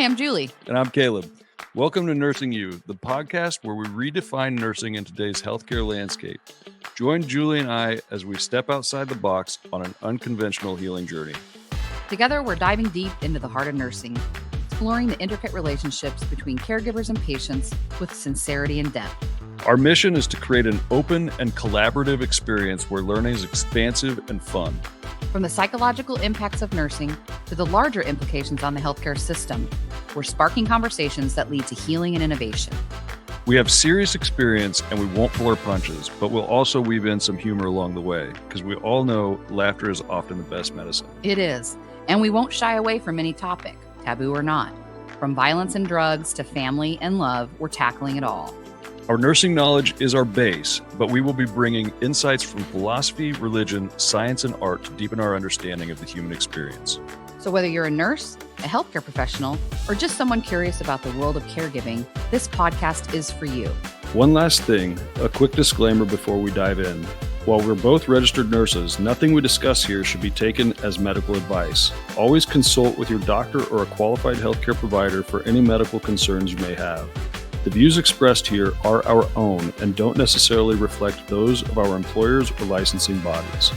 Hi, I'm Julie. And I'm Caleb. Welcome to Nursing You, the podcast where we redefine nursing in today's healthcare landscape. Join Julie and I as we step outside the box on an unconventional healing journey. Together, we're diving deep into the heart of nursing, exploring the intricate relationships between caregivers and patients with sincerity and depth. Our mission is to create an open and collaborative experience where learning is expansive and fun. From the psychological impacts of nursing to the larger implications on the healthcare system, we're sparking conversations that lead to healing and innovation. We have serious experience and we won't pull our punches, but we'll also weave in some humor along the way because we all know laughter is often the best medicine. It is. And we won't shy away from any topic, taboo or not. From violence and drugs to family and love, we're tackling it all. Our nursing knowledge is our base, but we will be bringing insights from philosophy, religion, science, and art to deepen our understanding of the human experience. So whether you're a nurse, a healthcare professional, or just someone curious about the world of caregiving, this podcast is for you. One last thing, a quick disclaimer before we dive in. While we're both registered nurses, nothing we discuss here should be taken as medical advice. Always consult with your doctor or a qualified healthcare provider for any medical concerns you may have. The views expressed here are our own and don't necessarily reflect those of our employers or licensing bodies.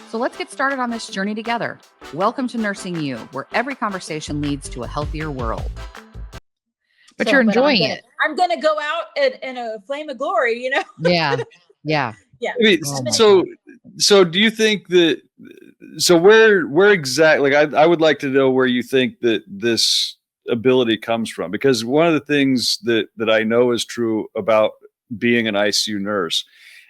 So let's get started on this journey together. Welcome to Nursing You, where every conversation leads to a healthier world. But you're enjoying it. I'm going to go out in a flame of glory, you know? Yeah. Yeah. I mean, so do you think that, so where exactly, like I would like to know where you think that this ability comes from, because one of the things that I know is true about being an ICU nurse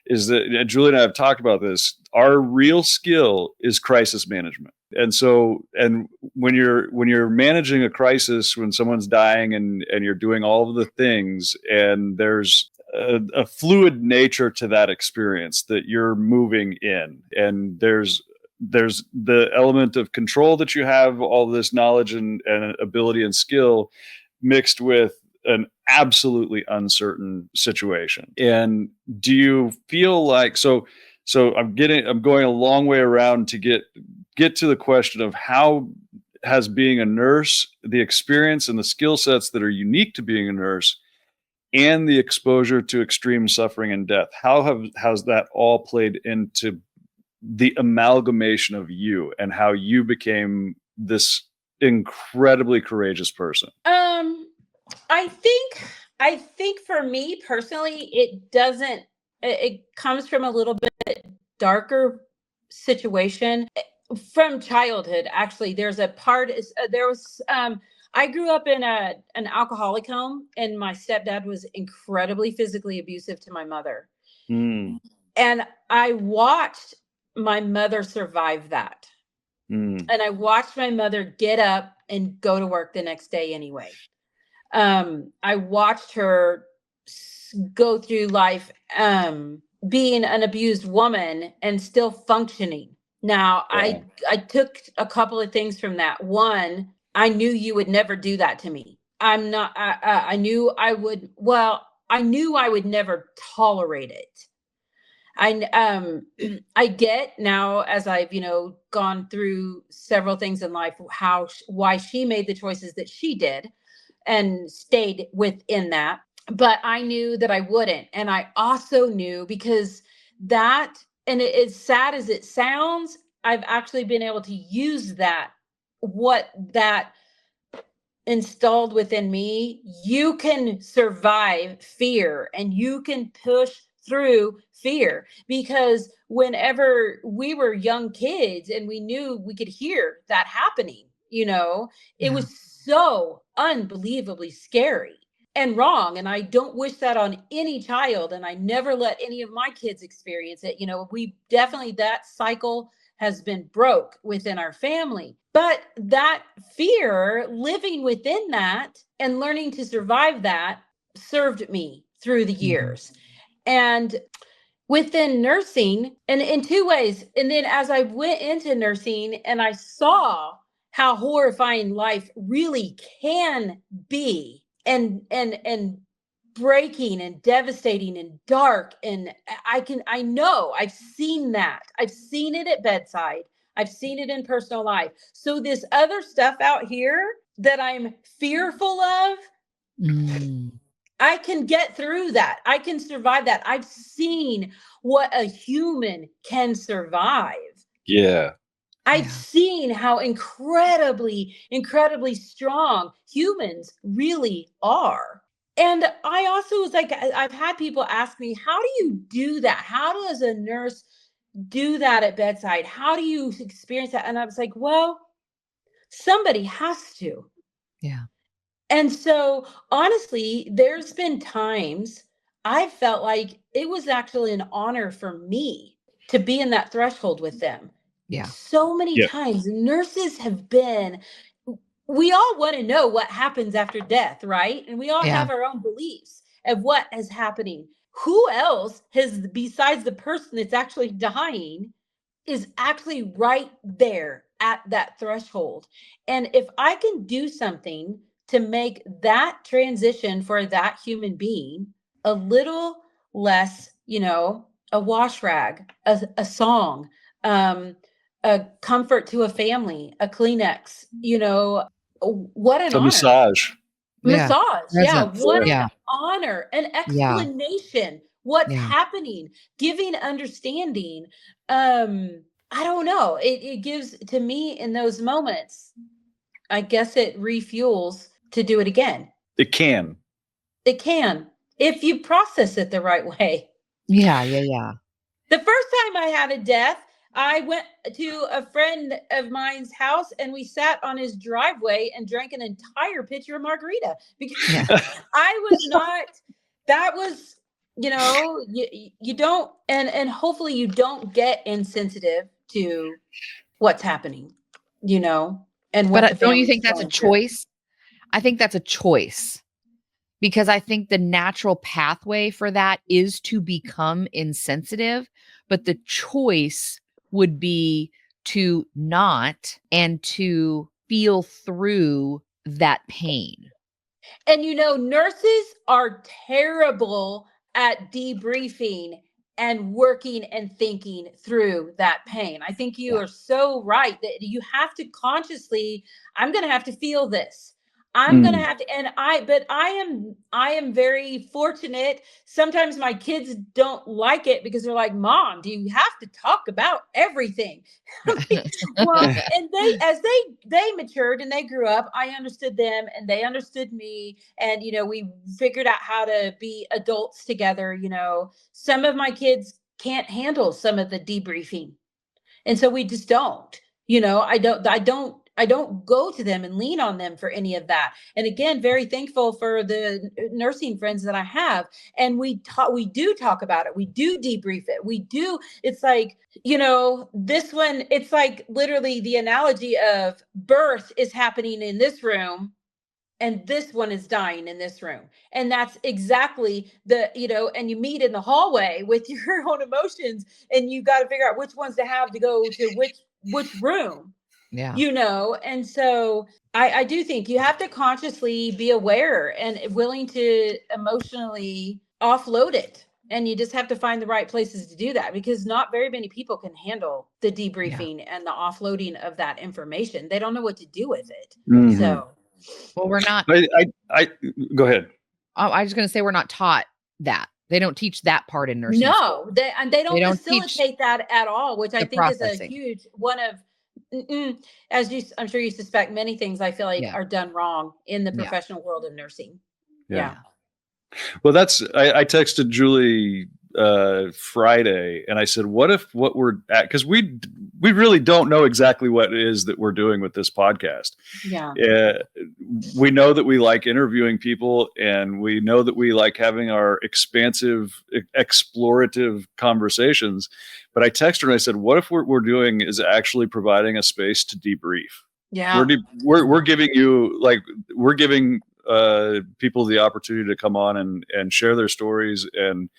is that, and Julie and I have talked about this, our real skill is crisis management. And so, and when you're managing a crisis, when someone's dying and you're doing all of the things, and there's a fluid nature to that experience that you're moving in, and there's the element of control that you have, all this knowledge and ability and skill mixed with an absolutely uncertain situation. And do you feel like, so I'm going a long way around to get to the question of how has being a nurse, the experience and the skill sets that are unique to being a nurse and the exposure to extreme suffering and death, how's that all played into the amalgamation of you and how you became this incredibly courageous person? I think for me personally, it comes from a little bit darker situation from childhood. Actually, there's a part, I grew up in an alcoholic home, and my stepdad was incredibly physically abusive to my mother. And I watched my mother survive that. And I watched my mother get up and go to work the next day anyway. I watched her go through life being an abused woman and still functioning. Now, yeah. I took a couple of things from that. One, I knew you would never do that to me. I knew I would never tolerate it. I get now, as I've, gone through several things in life, why she made the choices that she did and stayed within that. But I knew that I wouldn't. And I also knew, because that, and as sad as it sounds, I've actually been able to use that, what that installed within me. You can survive fear and you can push through fear, because whenever we were young kids and we knew we could hear that happening, it was so unbelievably scary and wrong. And I don't wish that on any child. And I never let any of my kids experience it. We definitely, that cycle has been broke within our family. But that fear, living within that and learning to survive that, served me through the years. And within nursing, and in two ways. And then as I went into nursing and I saw how horrifying life really can be, and breaking and devastating and dark. And I know I've seen that. I've seen it at bedside. I've seen it in personal life. So this other stuff out here, that I'm fearful of, I can get through that. I can survive that. I've seen what a human can survive. Yeah. I've seen how incredibly, incredibly strong humans really are. And I also was like, I've had people ask me, how do you do that? How does a nurse do that at bedside? How do you experience that? And I was like, well, somebody has to. Yeah. And so honestly, there's been times I felt like it was actually an honor for me to be in that threshold with them. Yeah. So many Yeah. times nurses have been, we all want to know what happens after death, right? And we all have our own beliefs of what is happening. Who else has, besides the person that's actually dying, is actually right there at that threshold? And if I can do something to make that transition for that human being a little less, a wash rag, a song, a comfort to a family, a Kleenex, what an A honor. massage. Massage. Yeah. Presence. What an honor, an explanation, what's happening, giving understanding. I don't know. It gives to me in those moments, I guess it refuels to do it again. It can. It can, if you process it the right way. Yeah. The first time I had a death, I went to a friend of mine's house and we sat on his driveway and drank an entire pitcher of margarita because I was not, that was, you don't, and hopefully you don't get insensitive to what's happening, and what But don't you think that's a going through. choice? I think that's a choice, because I think the natural pathway for that is to become insensitive, but the choice would be to not, and to feel through that pain. And nurses are terrible at debriefing and working and thinking through that pain. I think you are so right that you have to consciously, I'm going to have to feel this. I'm going to have to, but I am very fortunate. Sometimes my kids don't like it because they're like, Mom, do you have to talk about everything? Well, and they matured and they grew up. I understood them and they understood me. And, we figured out how to be adults together. Some of my kids can't handle some of the debriefing. And so we just don't, I don't go to them and lean on them for any of that. And again, very thankful for the nursing friends that I have. And we do talk about it. We do debrief it. It's like, this one, it's like literally the analogy of birth is happening in this room and this one is dying in this room. And that's exactly and you meet in the hallway with your own emotions and you got to figure out which ones to have to go to which room. And so I do think you have to consciously be aware and willing to emotionally offload it. And you just have to find the right places to do that, because not very many people can handle the debriefing and the offloading of that information. They don't know what to do with it. So, well, we're not. I go ahead. I was going to say we're not taught that. They don't teach that part in nursing. No, they don't facilitate that at all, which I think processing is a huge one of. I'm sure you suspect, many things I feel like are done wrong in the professional world of nursing. Yeah. Well, I texted Julie Friday and I said, what we're at, because we really don't know exactly what it is that we're doing with this podcast. We know that we like interviewing people, and we know that we like having our expansive, explorative conversations. But I texted her and I said, what if what we're doing is actually providing a space to debrief? We're giving you, like, we're giving people the opportunity to come on and share their stories, and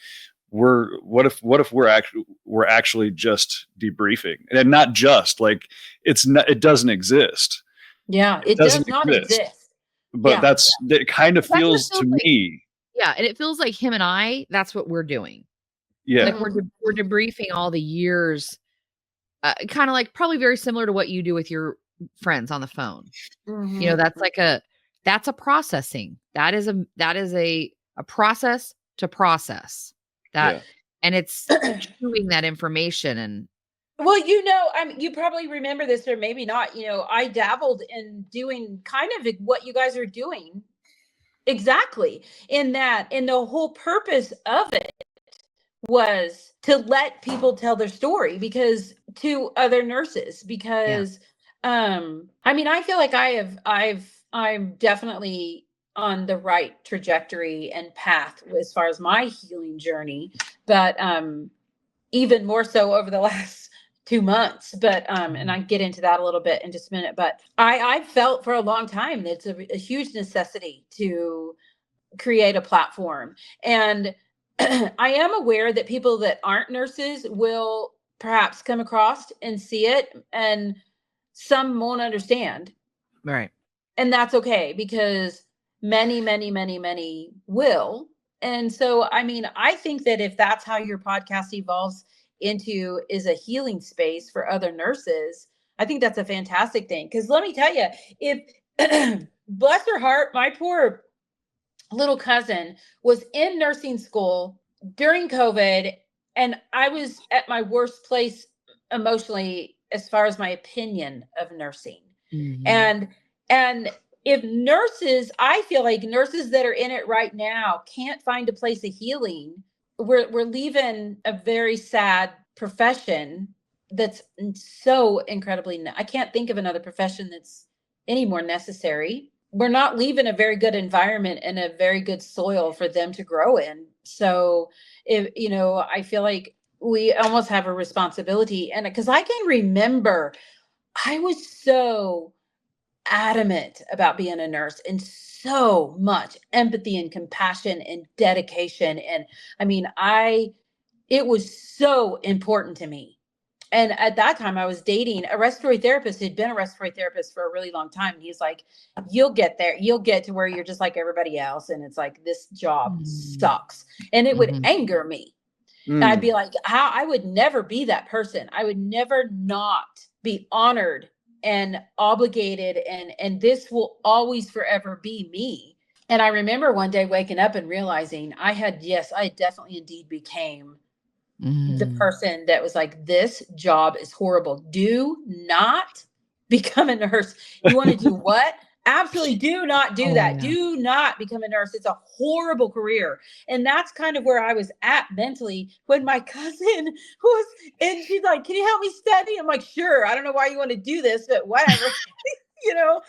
what if we're actually just debriefing, and not just like it doesn't exist. It does not exist. But it kind of feels to me. Yeah, and it feels like him and I, that's what we're doing. Yeah, like we're debriefing all the years, kind of like probably very similar to what you do with your friends on the phone. Mhm. That's a processing. That is a process to process that, Yeah. and it's chewing that information. And Well, you probably remember this or maybe not. I dabbled in doing kind of what you guys are doing exactly in that, and the whole purpose of it was to let people tell their story because to other nurses because I feel like I'm definitely on the right trajectory and path as far as my healing journey, but even more so over the last 2 months. But and I get into that a little bit in just a minute. But I felt for a long time that it's a huge necessity to create a platform. And I am aware that people that aren't nurses will perhaps come across and see it, and some won't understand. right. And that's okay because many, many, many, many will. And so, I think that if that's how your podcast evolves into is a healing space for other nurses, I think that's a fantastic thing. Because let me tell you, if bless her heart, my poor little cousin was in nursing school during COVID, and I was at my worst place emotionally as far as my opinion of nursing. Mhm. And if nurses, I feel like nurses that are in it right now can't find a place of healing, we're leaving a very sad profession that's so incredibly I can't think of another profession that's any more necessary. We're not leaving a very good environment and a very good soil for them to grow in. So if I feel like we almost have a responsibility, and because I can remember I was so adamant about being a nurse and so much empathy and compassion and dedication. And I it was so important to me. And at that time I was dating a respiratory therapist who'd been a respiratory therapist for a really long time. And he's like, you'll get there. You'll get to where you're just like everybody else. And it's like, this job Mm. sucks. And it would Mhm. anger me. I'd be like, how I would never be that person. I would never not be honored and obligated, and this will always forever be me. And I remember one day waking up and realizing I definitely indeed became the Mm. person that was like, this job is horrible. Do not become a nurse. You want to do what? Absolutely do not do Oh, that. yeah. Do not become a nurse. It's a horrible career. And that's kind of where I was at mentally when my cousin was, and she's like, can you help me study? I'm like, sure. I don't know why you want to do this, but whatever, you know?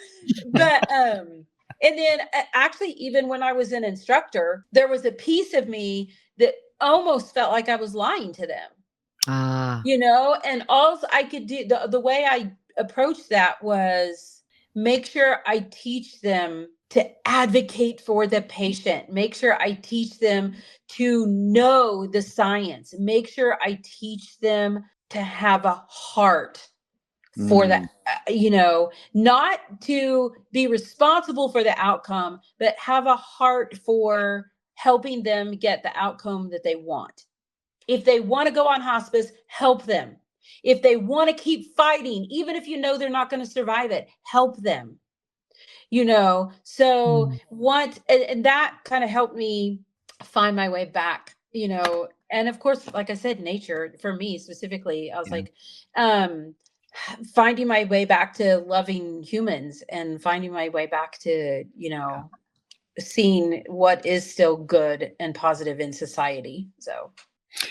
But, and then actually, even when I was an instructor, there was a piece of me that almost felt like I was lying to them, Ah. and all I could do, the way I approached that was make sure I teach them to advocate for the patient, make sure I teach them to know the science, make sure I teach them to have a heart for that, not to be responsible for the outcome, but have a heart for helping them get the outcome that they want. If they want to go on hospice, help them. If they want to keep fighting, even if they're not going to survive it, help them. So Mm. what, and that kind of helped me find my way back, and of course, like I said, nature for me specifically, I was Yeah. like, um, finding my way back to loving humans and finding my way back to, seeing what is still good and positive in society. So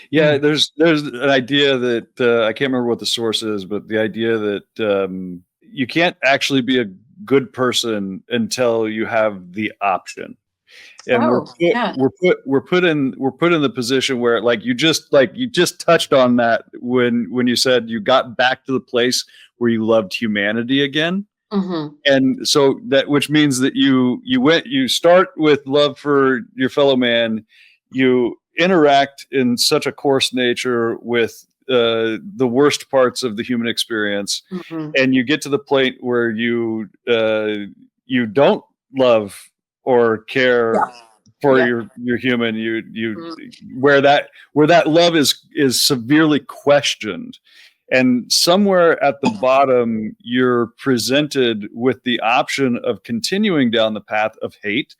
Yeah, there's an idea that I can't remember what the source is, but the idea that you can't actually be a good person until you have the option. And oh yeah. we're put in the position where you just touched on that when you said you got back to the place where you loved humanity again. Mm-hmm. And so which means that you start with love for your fellow man, you interact in such a coarse nature with the worst parts of the human experience, Mm-hmm. and you get to the point where you don't love or care Yeah. for Yep. your human, you Mm. where that love is severely questioned. And somewhere at the bottom, you're presented with the option of continuing down the path of hate,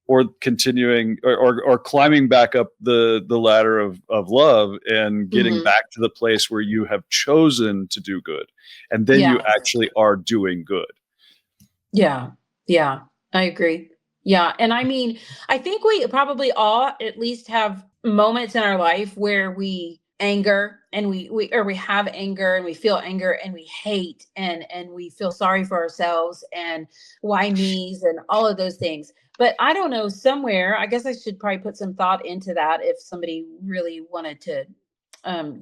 or continuing or climbing back up the ladder of love and getting back to the place where you have chosen to do good. And then you actually are doing good. Yeah. Yeah. I agree. Yeah. And I mean, I think we probably all at least have moments in our life where we anger and we have anger and we feel anger and we hate and we feel sorry for ourselves and why me's and all of those things. But I don't know, somewhere, I guess I should probably put some thought into that if somebody really wanted to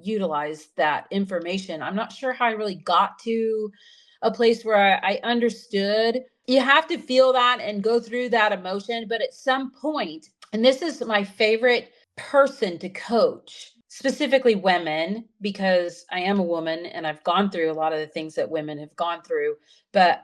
utilize that information. I'm not sure how I really got to a place where I understood. You have to feel that and go through that emotion. But at some point, and this is my favorite person to coach, specifically women, because I am a woman and I've gone through a lot of the things that women have gone through. But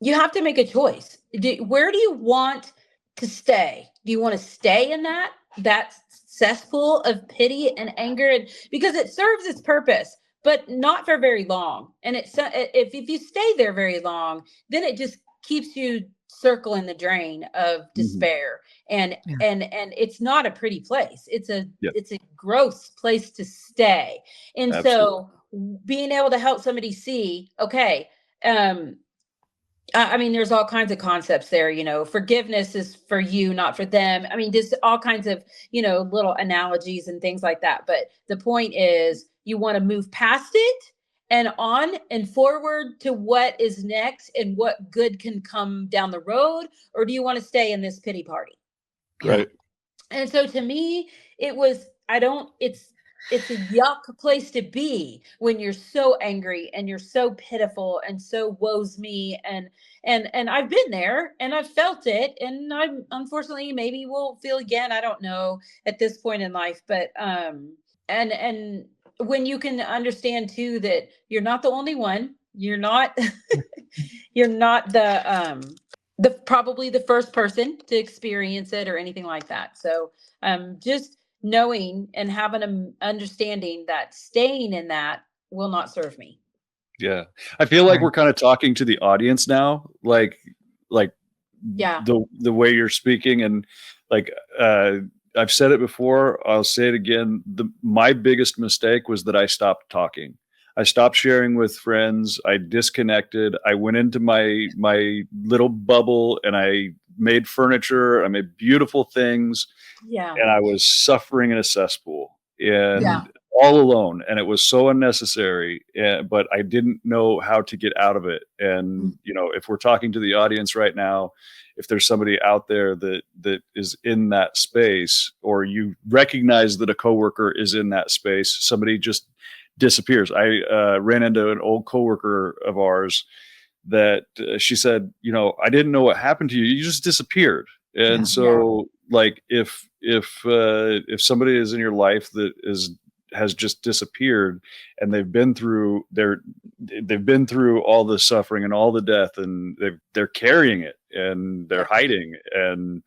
you have to make a choice. Where do you want to stay? Do you want to stay in that cesspool of pity and anger? And because it serves its purpose, but not for very long. And if you stay there very long, then it just keeps you circling the drain of despair. And it's not a pretty place. It's a gross place to stay. And so being able to help somebody see, okay, I mean, there's all kinds of concepts there, forgiveness is for you, not for them. I mean, just all kinds of, little analogies and things like that. But the point is, you want to move past it and on and forward to what is next and what good can come down the road? Or do you want to stay in this pity party? Right. And so to me, it's a yuck place to be when you're so angry and you're so pitiful and so woe's me. And I've been there and I've felt it. And I'm unfortunately maybe will feel again. I don't know at this point in life, but, and when you can understand too, that you're not the only one, you're not, you're not the probably the first person to experience it or anything like that. So just knowing and having an understanding that staying in that will not serve me. Yeah. I feel like we're kind of talking to the audience now, like the way you're speaking. And like, I've said it before, I'll say it again. My biggest mistake was that I stopped talking. I stopped sharing with friends. I disconnected. I went into my little bubble and I made furniture. I made beautiful things. Yeah. And I was suffering in a cesspool and all alone. And it was so unnecessary, but I didn't know how to get out of it. And, if we're talking to the audience right now, if there's somebody out there that is in that space, or you recognize that a coworker is in that space, somebody just disappears. I ran into an old coworker of ours that she said, I didn't know what happened to you. You just disappeared. And like if somebody is in your life that has just disappeared and they've been through all the suffering and all the death, and they're carrying it and they're hiding and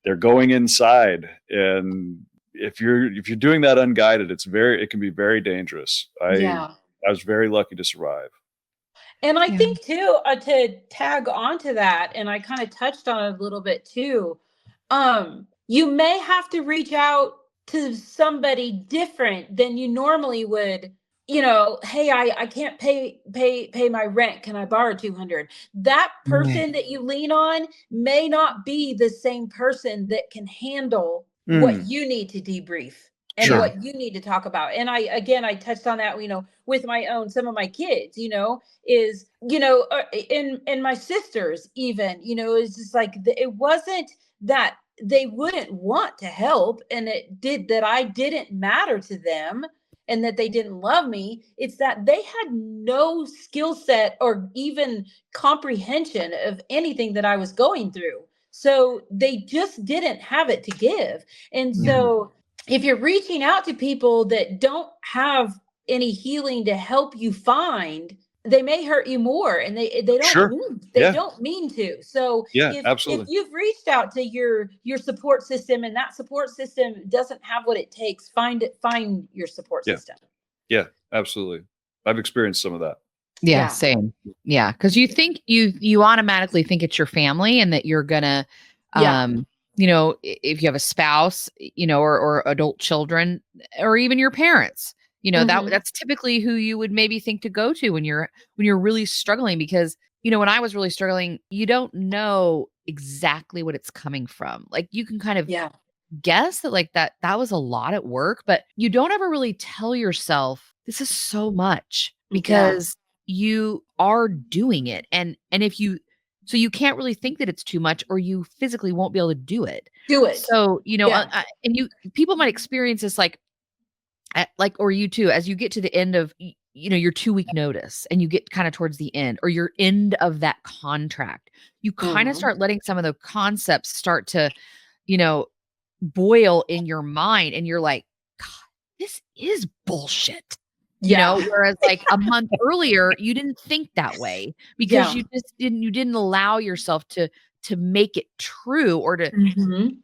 they're going inside. And if you're doing that unguided, it can be very dangerous. I was very lucky to survive. And I think too, to tag onto that, and I kind of touched on it a little bit too. You may have to reach out to somebody different than you normally would. Hey, I can't pay my rent. Can I borrow 200? That person that you lean on may not be the same person that can handle what you need to debrief and what you need to talk about. And I touched on that, with some of my kids, is, and my sisters even, it's just like, it wasn't that they wouldn't want to help and I didn't matter to them and that they didn't love me. It's that they had no skill set or even comprehension of anything that I was going through. So they just didn't have it to give. And so if you're reaching out to people that don't have any healing to help you find, they may hurt you more, and they don't mean to. So if you've reached out to your support system and that support system doesn't have what it takes, find your support system. Yeah, absolutely. I've experienced some of that. Yeah, Yeah. same. Yeah, because you think you automatically think it's your family and that you're gonna, Yeah. if you have a spouse, or adult children, or even your parents, Mhm. that's typically who you would maybe think to go to when you're really struggling. Because when I was really struggling, you don't know exactly what it's coming from. Like you can kind of Yeah. guess that, like, that was a lot at work, but you don't ever really tell yourself this is so much, Yeah. because you are doing it. And if you so you can't really think that it's too much, or you physically won't be able to do it. Do it. So, Yeah. and people might experience this, or you too, as you get to the end of your 2-week notice, and you get kind of towards the end, or your end of that contract, you kind of Mhm. start letting some of the concepts start to, you know, boil in your mind, and you're like, God, this is bullshit. Yeah. Whereas like a month earlier, you didn't think that way, because Yeah. you didn't allow yourself to make it true, or Mhm.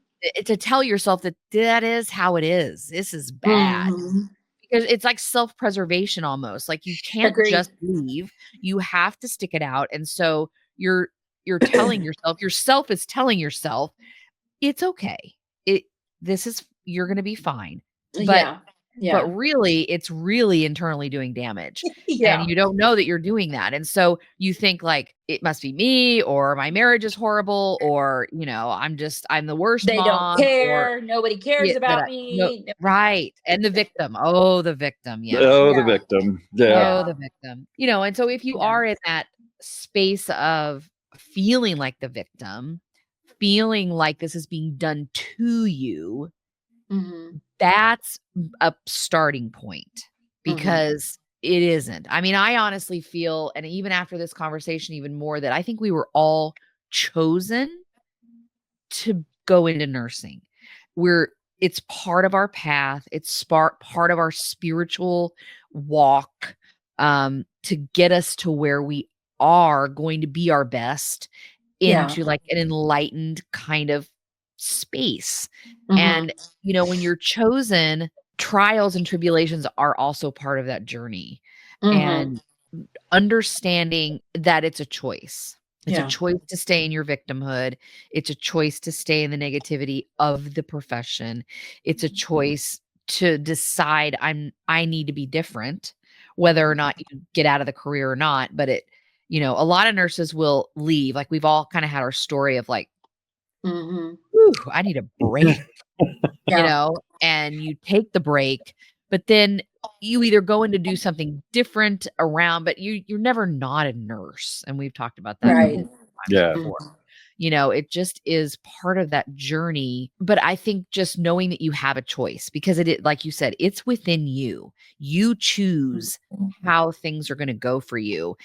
to tell yourself that that is how it is. This is bad. Mhm. Because it's like self-preservation almost. Like you can't Agree. just leave. You have to stick it out. And so you're telling yourself is telling yourself, it's okay. It this is you're gonna be fine. But Yeah. but Yeah. really, it's really internally doing damage. And Yeah. you don't know that you're doing that. And so you think like it must be me, or my marriage is horrible, or I'm the worst They don't mom, or care. Nobody cares that about I no me. right. And the victim. Oh, the victim. Yeah. Oh, the Yeah. victim. Yeah. Oh, Yeah. the victim. And so if you Yeah. are in that space of feeling like the victim, feeling like this is being done to you, Mhm. that's a starting point, Mhm. because it isn't. I mean, I honestly feel, and even after this conversation, even more, that I think we were all chosen to go into nursing. It's part of our path. It's part of our spiritual walk, to get us to where we are going to be our best, Yeah. into like an enlightened kind of space. Mhm. And when you're chosen, trials and tribulations are also part of that journey. Mhm. And understanding that it's a choice. It's a Yeah. choice to stay in your victimhood. It's a choice to stay in the negativity of the profession. It's a choice to decide I need to be different, whether or not you get out of the career or not. But a lot of nurses will leave. Like we've all kind of had our story of like, Mhm. "Whew, I need a break," Yeah. and you take the break, but then you either go in to do something different around, but you're never not a nurse. And we've talked about that a Right. million times Yeah. before. It just is part of that journey. But I think just knowing that you have a choice, because like you said, it's within you. You choose how things are going to go for you.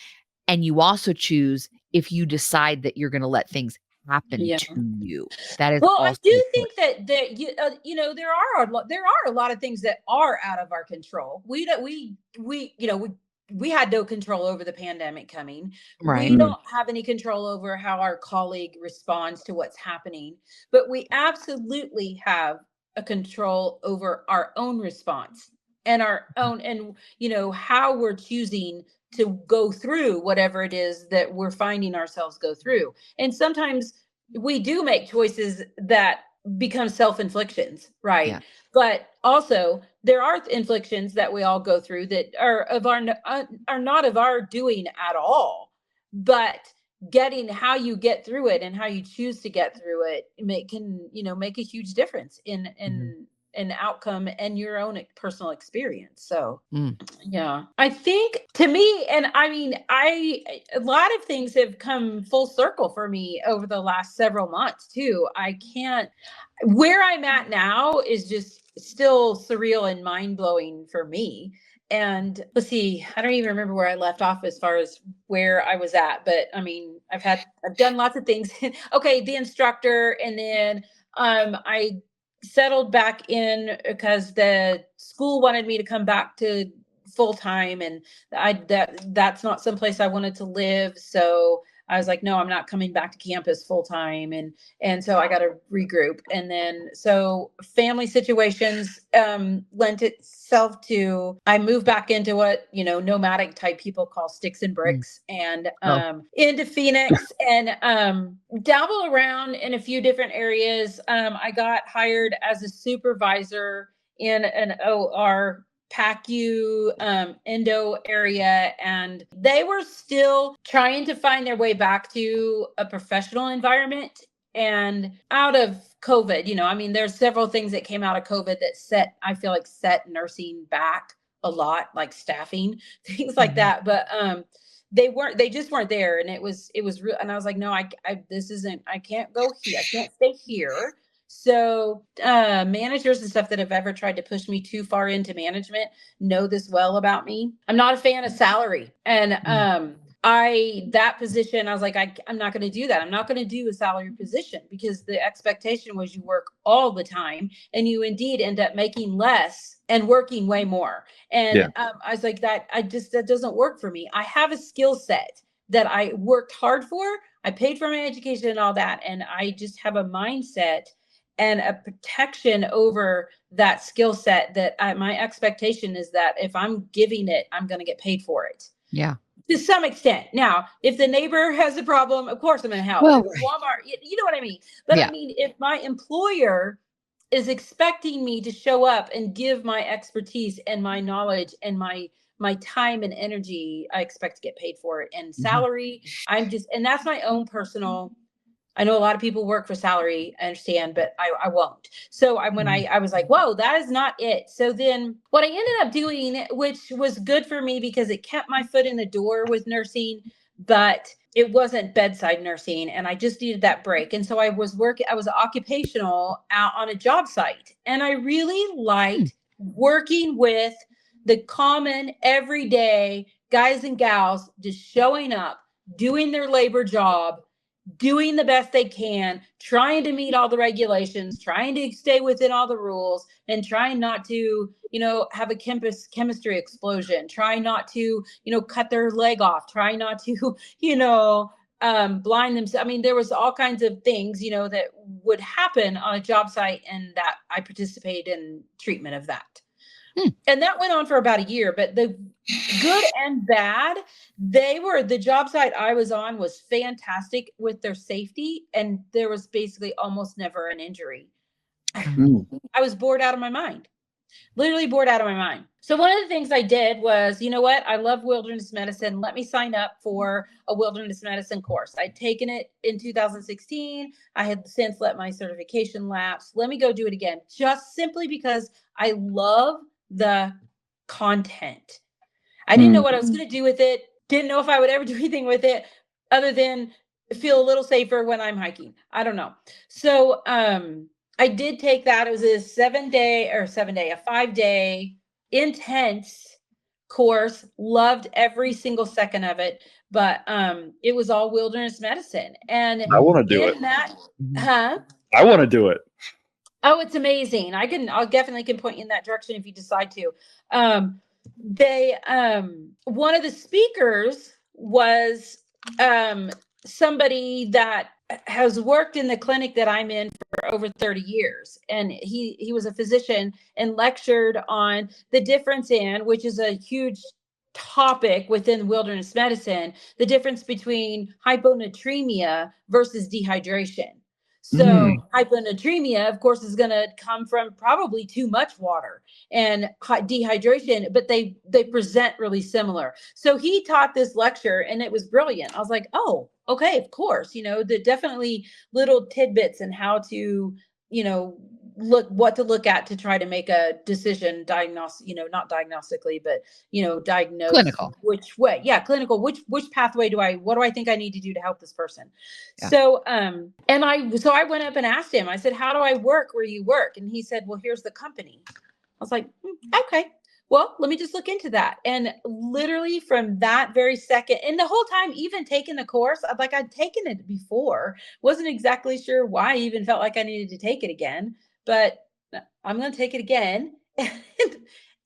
And you also choose if you decide that you're going to let things happen Yeah. to you. That is Well, I also do a choice. think that there are a lot of things that are out of our control. We don't we we had no control over the pandemic coming. We Right. Mm. don't have any control over how our colleague responds to what's happening, but we absolutely have a control over our own response and our own, and how we're choosing to go through whatever it is that we're finding ourselves go through. And sometimes we do make choices that become self-inflictions, right? Yeah. But also there are inflictions that we all go through that are not of our doing at all. But getting how you get through it and how you choose to get through it can make a huge difference in Mhm. an outcome and your own personal experience. So Mm. yeah, I think to me, and I mean, a lot of things have come full circle for me over the last several months too. I can't, where I'm at now is just still surreal and mind blowing for me. And let's see, I don't even remember where I left off as far as where I was at, but I mean, I've done lots of things. Okay, the instructor, and then I settled back in because the school wanted me to come back to full time, and that's not someplace I wanted to live. So I was like, no, I'm not coming back to campus full time. And so I got to regroup. And then, so family situations, lent itself to, I moved back into what, nomadic type people call sticks and bricks, and, into Phoenix, and, dabble around in a few different areas. I got hired as a supervisor in an OR PACU endo area, and they were still trying to find their way back to a professional environment. And out of COVID, I mean, there's several things that came out of COVID that I feel like set nursing back a lot, like staffing, things like that. But they just weren't there. And it was real. And I was like, no, I can't go here. I can't stay here. So managers and stuff that have ever tried to push me too far into management know this well about me. I'm not a fan of salary. And that position, I was like, I'm not going to do that. I'm not going to do a salary position, because the expectation was you work all the time and you indeed end up making less and working way more. And I was like, that doesn't work for me. I have a skill set that I worked hard for. I paid for my education and all that. And I just have a mindset and a protection over that skill set that my expectation is that if I'm giving it, I'm going to get paid for it. Yeah. To some extent. Now, if the neighbor has a problem, of course I'm going to help. Well, Walmart, you know what I mean? But I mean, if my employer is expecting me to show up and give my expertise and my knowledge and my time and energy, I expect to get paid for it. And salary, and that's my own personal. I know a lot of people work for salary, I understand, but I won't. So when I was like, whoa, that is not it. So then what I ended up doing, which was good for me because it kept my foot in the door with nursing, but it wasn't bedside nursing, and I just needed that break. And so I was occupational out on a job site, and I really liked working with the common everyday guys and gals just showing up, doing their labor job, doing the best they can, trying to meet all the regulations, trying to stay within all the rules, and trying not to, have a chemistry explosion, trying not to, cut their leg off, trying not to, blind themselves. I mean, there was all kinds of things, that would happen on a job site, and that I participated in treatment of that. And that went on for about a year, but the good and bad, the job site I was on was fantastic with their safety. And there was basically almost never an injury. I was bored out of my mind, literally bored out of my mind. So one of the things I did was, you know what? I love wilderness medicine. Let me sign up for a wilderness medicine course. I'd taken it in 2016. I had since let my certification lapse. Let me go do it again, just simply because I love the content. I didn't know what I was going to do with it. Didn't know if I would ever do anything with it other than feel a little safer when I'm hiking. I don't know. So I did take that. It was a 5-day intense course. Loved every single second of it. But it was all wilderness medicine. And I want to do it. I want to do it. Oh, it's amazing. I'll definitely can point you in that direction if you decide to. One of the speakers was somebody that has worked in the clinic that I'm in for over 30 years. And he was a physician and lectured on the difference in, which is a huge topic within wilderness medicine, the difference between hyponatremia versus dehydration. So hyponatremia, of course, is going to come from probably too much water, and dehydration, but they present really similar. So he taught this lecture and it was brilliant. I was like, oh, okay, of course, the definitely little tidbits and how to, what to look at to try to make a decision, not diagnostically, but, diagnose clinical, clinical, which pathway what do I think I need to do to help this person? Yeah. So, I went up and asked him, I said, how do I work where you work? And he said, well, here's the company. I was like, okay, well, let me just look into that. And literally from that very second, and the whole time, even taking the course, I'd taken it before, wasn't exactly sure why I even felt like I needed to take it again, but I'm going to take it again.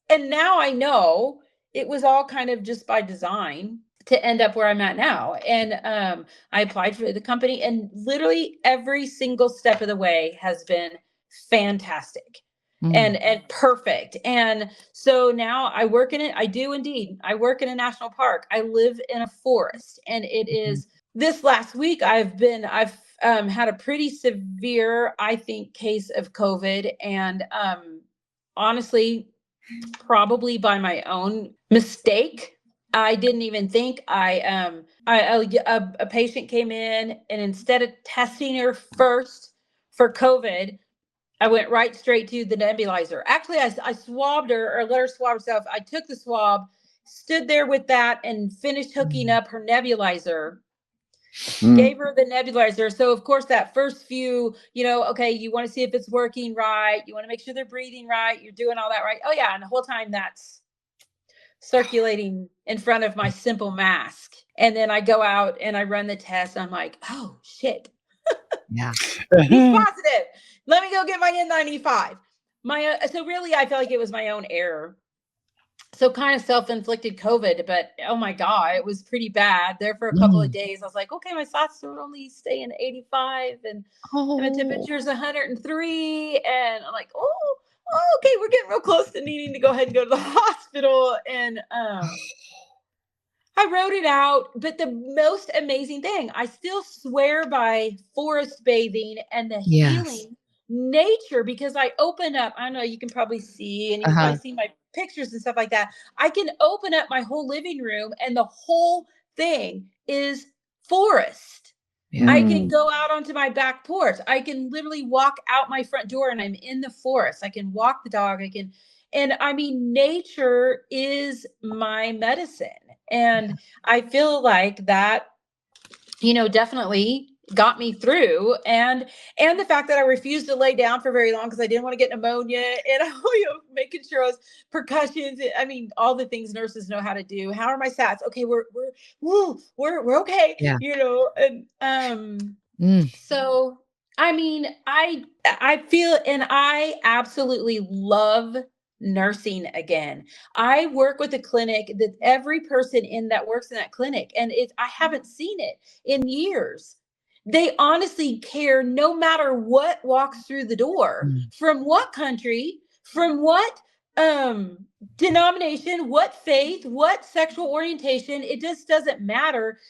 And now I know it was all kind of just by design. to end up where I'm at now. And I applied for the company, and literally every single step of the way has been fantastic and perfect. And so now I work in it. I do indeed. I work in a national park. I live in a forest, and it is this last week I've had a pretty severe, I think, case of COVID. And honestly, probably by my own mistake, I didn't even think a patient came in, and instead of testing her first for COVID, I went right straight to the nebulizer. Actually, I swabbed her, or let her swab herself. I took the swab, stood there with that, and finished hooking up her nebulizer. Gave her the nebulizer. So of course that first few, okay, you want to see if it's working right. You want to make sure they're breathing right. You're doing all that right. Oh yeah. And the whole time that's circulating in front of my simple mask. And then I go out and I run the test. I'm like, oh shit. Yeah. He's positive. Let me go get my N95. So really, I feel like it was my own error. So kind of self-inflicted COVID, but oh my God, it was pretty bad there for a couple of days. I was like, okay, my thoughts are only staying 85 and my temperature is 103. And I'm like, oh, okay, we're getting real close to needing to go ahead and go to the hospital. And I wrote it out, but the most amazing thing, I still swear by forest bathing and the healing nature, because I open up, I know you can probably see, and you can probably see my pictures and stuff like that. I can open up my whole living room and the whole thing is forest. I can go out onto my back porch. I can literally walk out my front door and I'm in the forest. I can walk the dog. And I mean, nature is my medicine. And I feel like that, definitely got me through. And the fact that I refused to lay down for very long because I didn't want to get pneumonia, and making sure I was percussions. I mean, all the things nurses know how to do. How are my sats? Okay, we're okay. Yeah. And so I mean, I feel, and I absolutely love nursing again. I work with a clinic that every person in that works in that clinic, and I haven't seen it in years. They honestly care no matter what walks through the door, from what country, from what denomination, what faith, what sexual orientation. It just doesn't matter.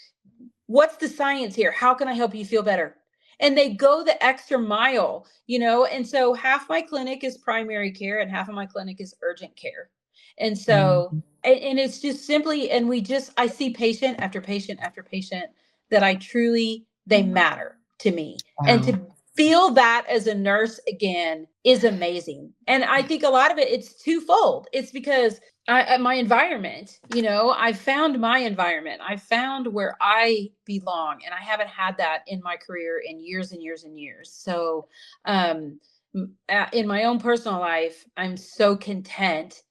What's the science here? How can I help you feel better? And they go the extra mile, and so half my clinic is primary care and half of my clinic is urgent care. And so, and it's just simply, and I see patient after patient after patient that they matter to me. Wow. And to feel that as a nurse again is amazing. And I think a lot of it's twofold. It's because my environment, I found my environment. I found where I belong, and I haven't had that in my career in years and years and years. So, in my own personal life, I'm so content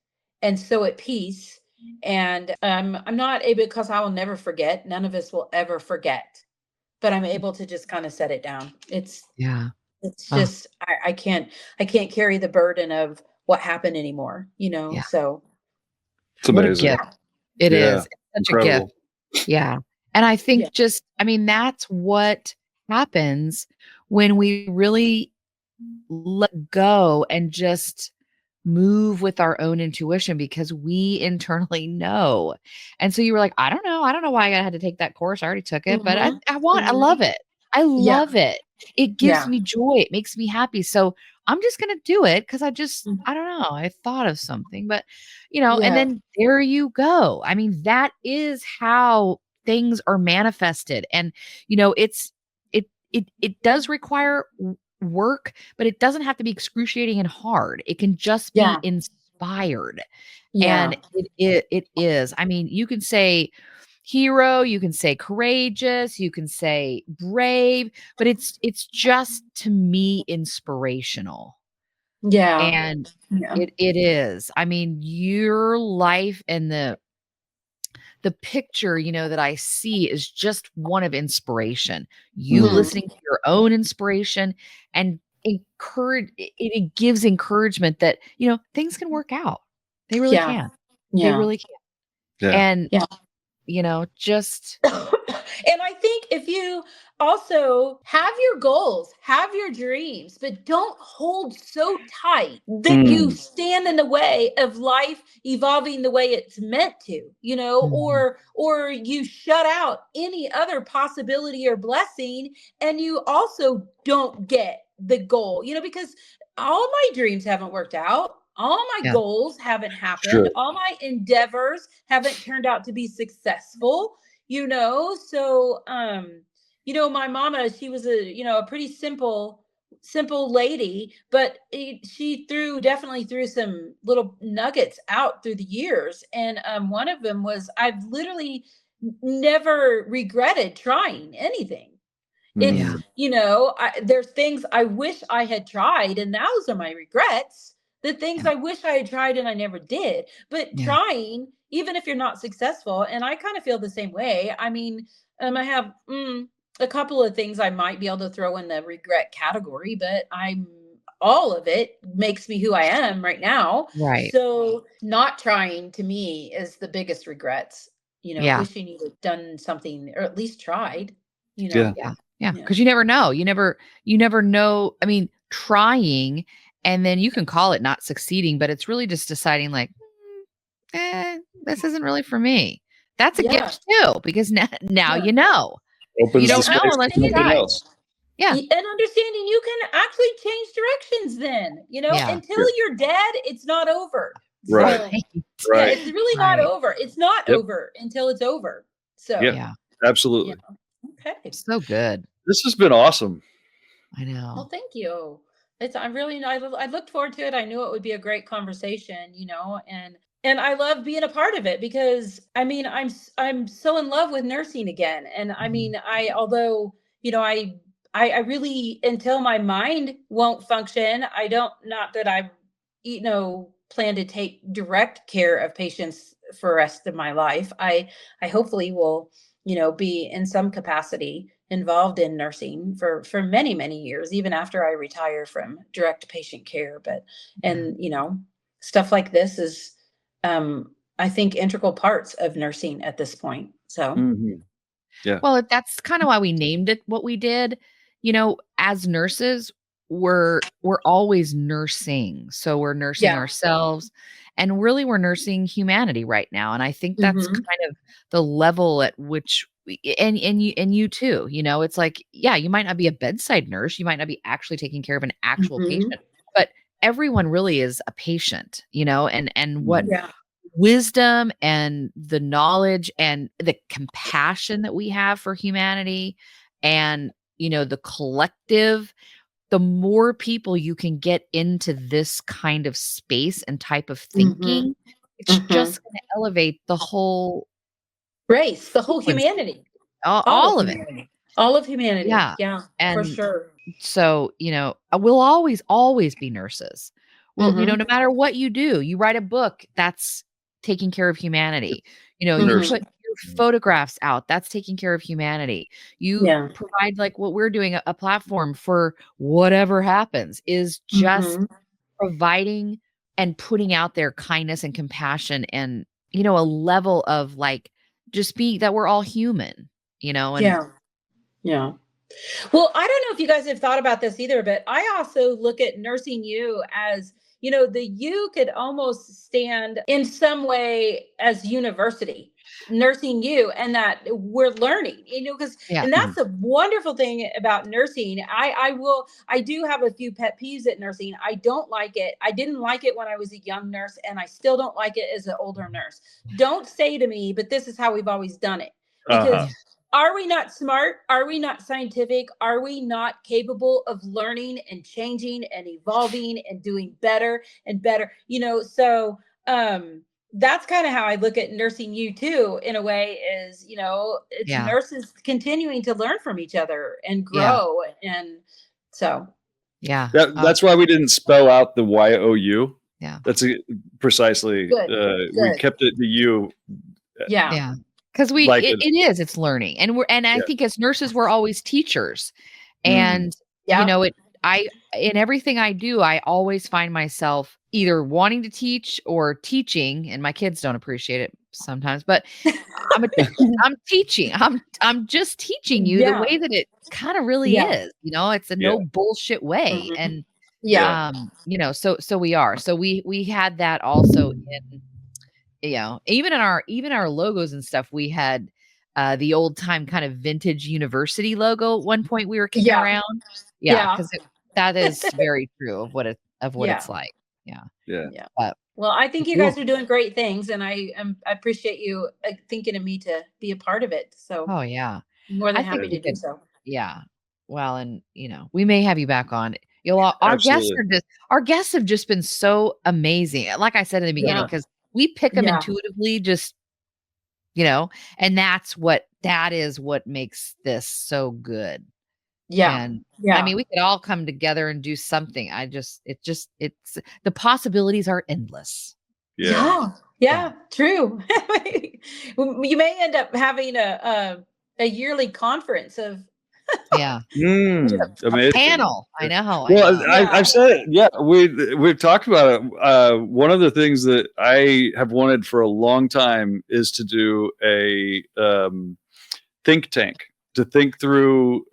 and so at peace. And I'm not able, because I will never forget. None of us will ever forget, but I'm able to just kind of set it down. It's just, I can't carry the burden of what happened anymore, so. It's amazing. What a gift. It is. It's such incredible. A gift. Yeah. And I think that's what happens when we really let go and just move with our own intuition, because we internally know. And so you were like, I don't know why I had to take that course. I already took it, but I love it. I love it. It gives me joy. It makes me happy. So I'm just going to do it because I don't know. I thought of something, but and then there you go. I mean, that is how things are manifested. And, it does require work, but it doesn't have to be excruciating and hard. It can just be inspired. And it is. I mean, you can say hero, you can say courageous, you can say brave, but it's just, to me, inspirational. And it is. I mean, your life and the picture, that I see is just one of inspiration. You listening to your own inspiration and it gives encouragement that, things can work out. They really can. They really can. Yeah. And just And I think if you also have your goals, have your dreams, but don't hold so tight that you Mm. stand in the way of life evolving the way it's meant to, Mhm. or you shut out any other possibility or blessing, and you also don't get the goal, because all my dreams haven't worked out. All my Yeah. goals haven't happened. Sure. All my endeavors haven't turned out to be successful. So my mama, she was a pretty simple lady, but she definitely threw some little nuggets out through the years, and one of them was, I've literally never regretted trying anything. It's, Yeah. Mm. there's things I wish I had tried, and those are my regrets. The things Yeah. I wish I had tried and I never did. But Yeah. trying, even if you're not successful, and I kind of feel the same way. I mean, I have a couple of things I might be able to throw in the regret category, but all of it makes me who I am right now. Right. So not trying to me is the biggest regrets. Yeah. Wishing you had done something or at least tried. You Yeah. know. Yeah. Yeah. Yeah. Because you never know. You never know. I mean, trying, and then you can call it not succeeding, but it's really just deciding like, this isn't really for me. That's a Yeah. gift too, because now Yeah. you know. You Opens the don't know space unless for you something Understanding try. else. Yeah. and understanding you can actually change directions then, Yeah. until Yeah. you're dead, it's not over. Right. So, Right. yeah, Right. it's really not Right. over. It's not Yep. over until it's over. So, Yeah. Yeah. yeah. Absolutely. Okay. So good. This has been awesome. I know. Well, thank you. I looked forward to it. I knew it would be a great conversation, and I love being a part of it because I mean, I'm so in love with nursing again. And I Mhm. mean, although, I really, until my mind won't function, I don't, not that I, plan to take direct care of patients for the rest of my life. I hopefully will, be in some capacity involved in nursing for many many years, even after I retire from direct patient care. But Yeah. and stuff like this is, I think, integral parts of nursing at this point. So Mhm. Yeah. Well, that's kind of why we named it what we did. As nurses, we're always nursing. So we're nursing yeah. ourselves, and really we're nursing humanity right now. And I think that's Hmm. kind of the level at which and you too, it's like, yeah, you might not be a bedside nurse, you might not be actually taking care of an actual Hmm. patient, but everyone really is a patient, and what Mhm. Yeah. wisdom and the knowledge and the compassion that we have for humanity and the collective, the more people you can get into this kind of space and type of Hmm. thinking, it's Hmm. just going to elevate the whole Race, the whole frequency, humanity, all of all of it. humanity, all of humanity. Yeah. Yeah, for And sure. so, we'll always be nurses. Well, Hmm. no matter what you do, you write a book, that's taking care of humanity. You Hmm. put Nursing. your photographs out, that's taking care of humanity. You Yeah. provide like what we're doing, a platform for whatever happens is just Hmm. providing and putting out there kindness and compassion and, a level of like just be that we're all human, and Yeah. Yeah. Well, I don't know if you guys have thought about this either, but I also look at nursing you as, the you could almost stand in some way as university, nursing you, and that we're learning, because, yeah. and Mhm. that's a wonderful thing about nursing. I do have a few pet peeves at nursing. I don't like it. I didn't like it when I was a young nurse, and I still don't like it as an older nurse. Don't say to me, but this is how we've always done it. Uh-huh. Because Yeah. are we not smart? Are we not scientific? Are we not capable of learning and changing and evolving and doing better and better? That's kind of how I look at nursing you too, in a way, is, it's Yeah. nurses continuing to learn from each other and Yeah. grow. And so, Yeah. That's why we didn't spell out the YOU. Yeah. That's precisely, good, we good. kept it the U, Yeah. Yeah. Because like it. it's learning. And I Yeah. think as nurses, we're always teachers. Mhm. And, Yeah. in everything I do, I always find myself either wanting to teach or teaching, and my kids don't appreciate it. sometimes, but I'm a, I'm teaching. I'm just teaching you the Yeah. way that it kind of really Yeah. is. It's a Yeah. no bullshit way. Mhm. And Yeah. so we are. So we had that also in, even our logos and stuff. We had the old time kind of vintage university logo at one point we were kicking Yeah. around. Yeah, Yeah. because that is very true of what Yeah. it's like. Yeah. Yeah. Yeah. But Well, I think you Cool. guys are doing great things, and I appreciate you thinking of me to be a part of it. So oh yeah. more than I think happy we to do could, so. yeah. Well, and we may have you back on. Absolutely. Our guests have just been so amazing. Like I said in the beginning, Yeah. because we pick them Yeah. intuitively, just and that is what makes this so good. Yeah. And I Yeah. mean, we could all come together and do something. It's the possibilities are endless. Yeah. Yeah. Yeah. True. You may end up having a yearly conference of. Yeah. Yeah. A Amazing. panel. I know. Well, Yeah. I've said it. Yeah, we've talked about it. One of the things that I have wanted for a long time is to do a think tank, to think through,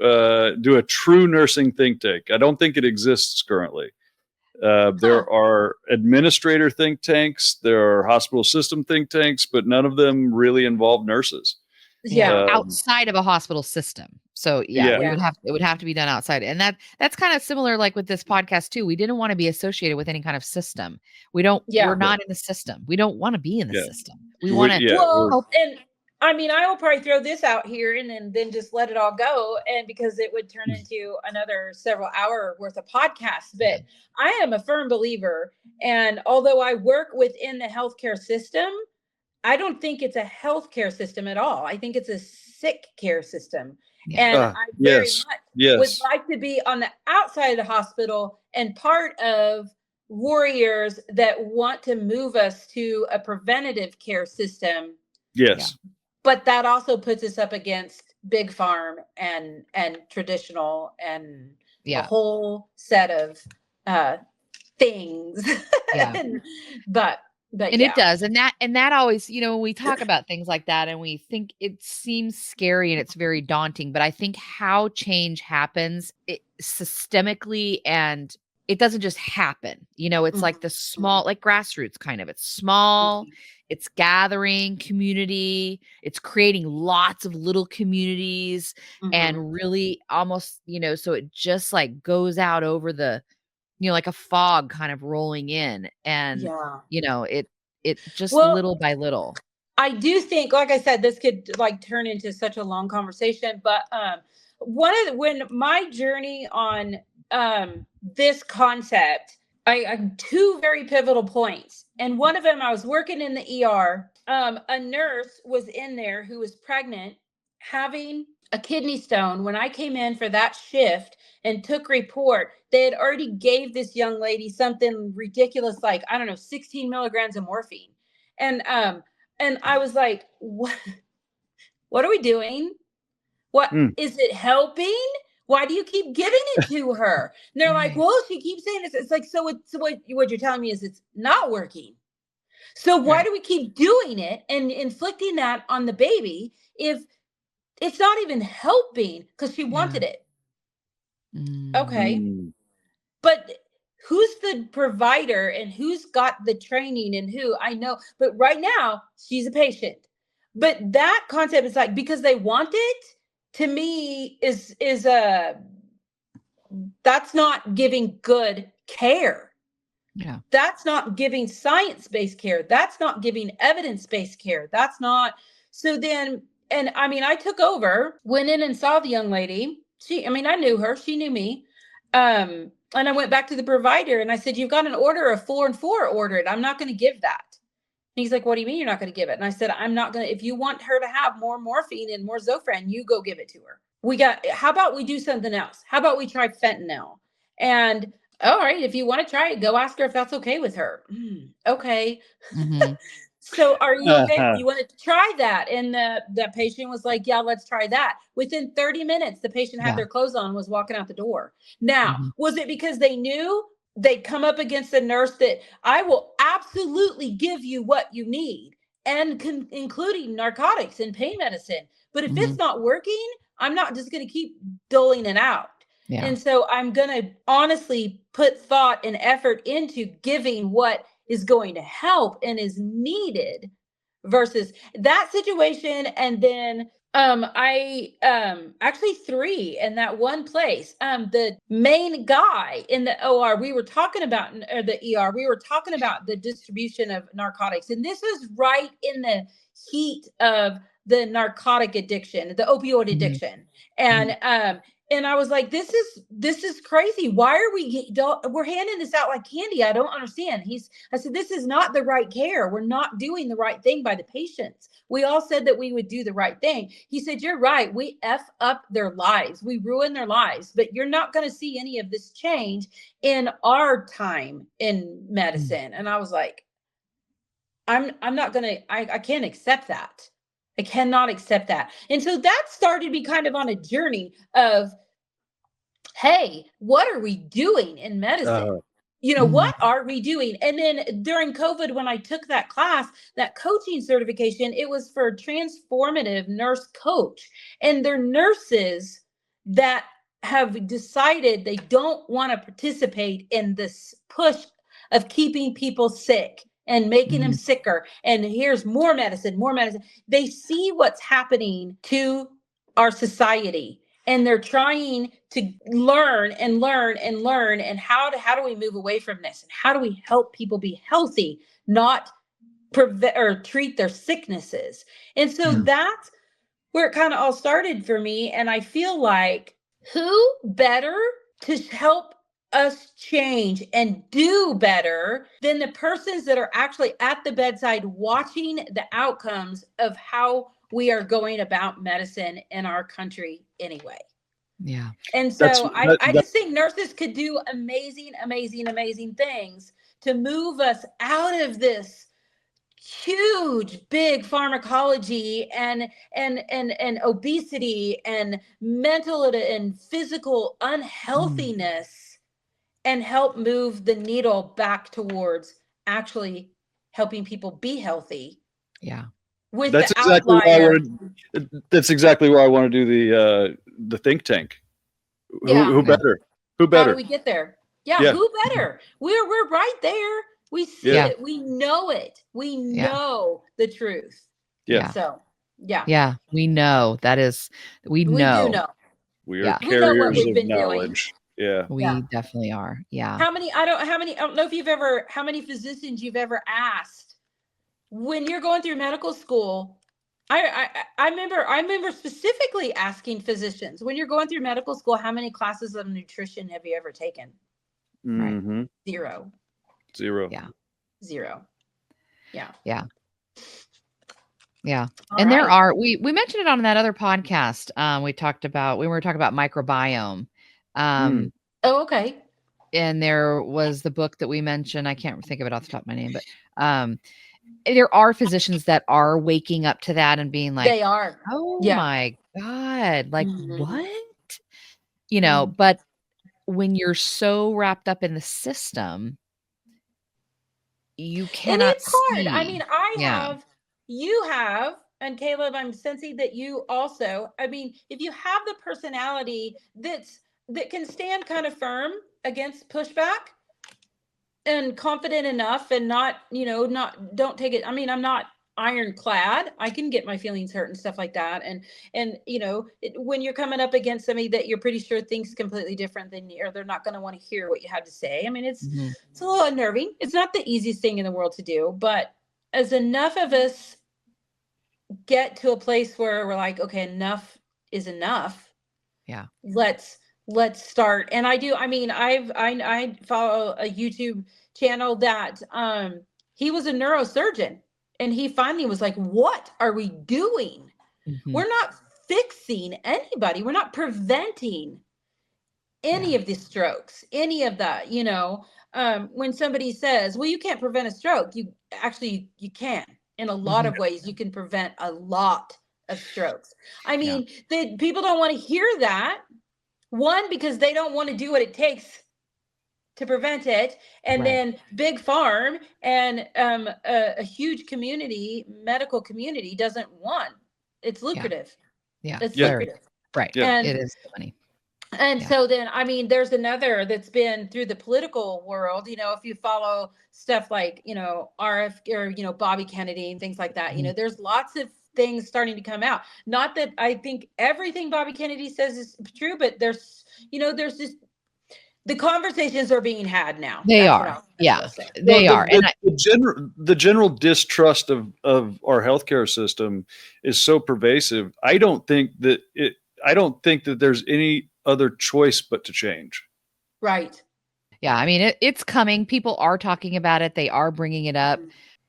do a true nursing think tank. I don't think it exists currently. There are administrator think tanks, there are hospital system think tanks, but none of them really involve nurses. Yeah. Outside of a hospital system. So yeah, Yeah. it would have to be done outside. And that's kind of similar like with this podcast too. We didn't want to be associated with any kind of system. Yeah. We're not in the system. We don't want to be in the Yeah. system. We want to Well, help. and I mean, I will probably throw this out here and then just let it all go, and because it would turn into another several hour worth of podcasts. But I am a firm believer, and although I work within the healthcare system, I don't think it's a healthcare system at all. I think it's a sick care system. Yeah. And I very Yes. much would like to be on the outside of the hospital and part of warriors that want to move us to a preventative care system. Yes. But that also puts us up against big farm and traditional and a whole set of things. Yeah. but And it does. And that always, when we talk about things like that and we think it seems scary and it's very daunting, but I think how change happens systemically, and it doesn't just happen. It's like the small, like grassroots kind of. It's small, it's gathering community, it's creating lots of little communities and really almost, so it just like goes out over the like a fog kind of rolling in, and it just little by little. I do think, like I said, this could like turn into such a long conversation, but when my journey on this concept, I two very pivotal points, and one of them, I was working in the ER. A nurse was in there who was pregnant, having a kidney stone. When I came in for that shift and took report, they had already gave this young lady something ridiculous, like, I don't know, 16 milligrams of morphine. And I was like, what are we doing? What is it helping? Why do you keep giving it to her? And they're like, well, she keeps saying this. It's like, so what you're telling me is it's not working. So why do we keep doing it and inflicting that on the baby if it's not even helping because she wanted it? Okay. But who's the provider and who's got the training and who? I know, but right now she's a patient. But that concept is like, because they want it, to me is that's not giving good care. Yeah. That's not giving science-based care. That's not giving evidence-based care. That's not. So then, and I mean, I took over, went in and saw the young lady. I knew her, she knew me. And I went back to the provider and I said, you've got an order of 4 and 4 ordered. I'm not going to give that. And he's like, what do you mean you're not going to give it? And I said, I'm not going to. If you want her to have more morphine and more Zofran, you go give it to her. How about we do something else? How about we try fentanyl? And all right, if you want to try it, go ask her if that's okay with her. Okay. So are you okay? You want to try that? And the patient was like, yeah, let's try that. Within 30 minutes, the patient had their clothes on, was walking out the door. Now, was it because they knew they'd come up against a nurse that I will absolutely give you what you need? and including narcotics and pain medicine. But if it's not working, I'm not just going to keep doling it out. Yeah. And so I'm going to honestly put thought and effort into giving what is going to help and is needed versus that situation. And then I actually 3 in that one place. The main guy in the OR, we were talking about, or the ER, we were talking about the distribution of narcotics. And this was right in the heat of the narcotic addiction, the opioid addiction. And I was like, this is crazy. Why are we're handing this out like candy? I don't understand. I said, this is not the right care. We're not doing the right thing by the patients. We all said that we would do the right thing. He said, you're right. We F up their lives. We ruin their lives, but you're not going to see any of this change in our time in medicine. And I was like, I'm not going to, I can't accept that. I cannot accept that. And so that started me kind of on a journey of, hey, what are we doing in medicine? What are we doing? And then during COVID, when I took that class, that coaching certification, it was for transformative nurse coach. And they're nurses that have decided they don't want to participate in this push of keeping people sick and making them sicker. And here's more medicine, more medicine. They see what's happening to our society, and they're trying to learn and learn and learn. And how do we move away from this? And how do we help people be healthy, not prevent or treat their sicknesses? And so that's where it kind of all started for me. And I feel like, who better to help us change and do better than the persons that are actually at the bedside watching the outcomes of how we are going about medicine in our country anyway. Yeah. And so I just think nurses could do amazing, amazing, amazing things to move us out of this huge, big pharmacology and obesity and mental and physical unhealthiness, and help move the needle back towards actually helping people be healthy. Yeah. With that's the exactly outlier. that's exactly why I want to do the think tank. Who better? Who better? How do we get there? Yeah. Who better? We're right there. We see it. We know it. We know the truth. Yeah. So yeah. Yeah. We know that is, we do know. We are carriers of knowledge. Doing. We definitely are. Yeah. How many, I don't know if how many physicians you've ever asked when you're going through medical school. I remember specifically asking physicians, when you're going through medical school, how many classes of nutrition have you ever taken? Right. Zero. Yeah. Zero. Yeah. Yeah. Yeah. And there are, we mentioned it on that other podcast. We were talking about microbiome. Oh, okay. And there was the book that we mentioned. I can't think of it off the top of my name, but there are physicians that are waking up to that and being like, they are. Oh my God, like what? But when you're so wrapped up in the system, you cannot and it's hard. see. I mean, you have, and Caleb, I'm sensing that you also, I mean, if you have the personality that can stand kind of firm against pushback and confident enough and not, don't take it. I mean, I'm not ironclad. I can get my feelings hurt and stuff like that. And when you're coming up against somebody that you're pretty sure thinks completely different than you, or they're not going to want to hear what you have to say. I mean, it's a little unnerving. It's not the easiest thing in the world to do, but as enough of us get to a place where we're like, okay, enough is enough. Yeah. Let's start. And I follow a YouTube channel that he was a neurosurgeon, and he finally was like, what are we doing? We're not fixing anybody. We're not preventing any of the strokes, any of that, when somebody says, well, you can't prevent a stroke. You can. In a lot of ways, you can prevent a lot of strokes. I mean, people don't want to hear that. One, because they don't want to do what it takes to prevent it, and Right. then big farm and a huge community, medical community, doesn't want. It's Yeah. lucrative. Yeah. It's Yeah. Very. lucrative. Right. Yeah. And It is the money. Yeah. so then, I mean, there's another that's been through the political world, if you follow stuff like, RF or, Bobby Kennedy and things like that, Mhm. there's lots of things starting to come out. Not that I think everything Bobby Kennedy says is true, but there's just, the conversations are being had now. They That's are. what I'll say. Well, They are. And the general distrust of our healthcare system is so pervasive. I don't think that there's any other choice but to change. Right. yeah, I mean, it's coming. People are talking about it. They are bringing it up,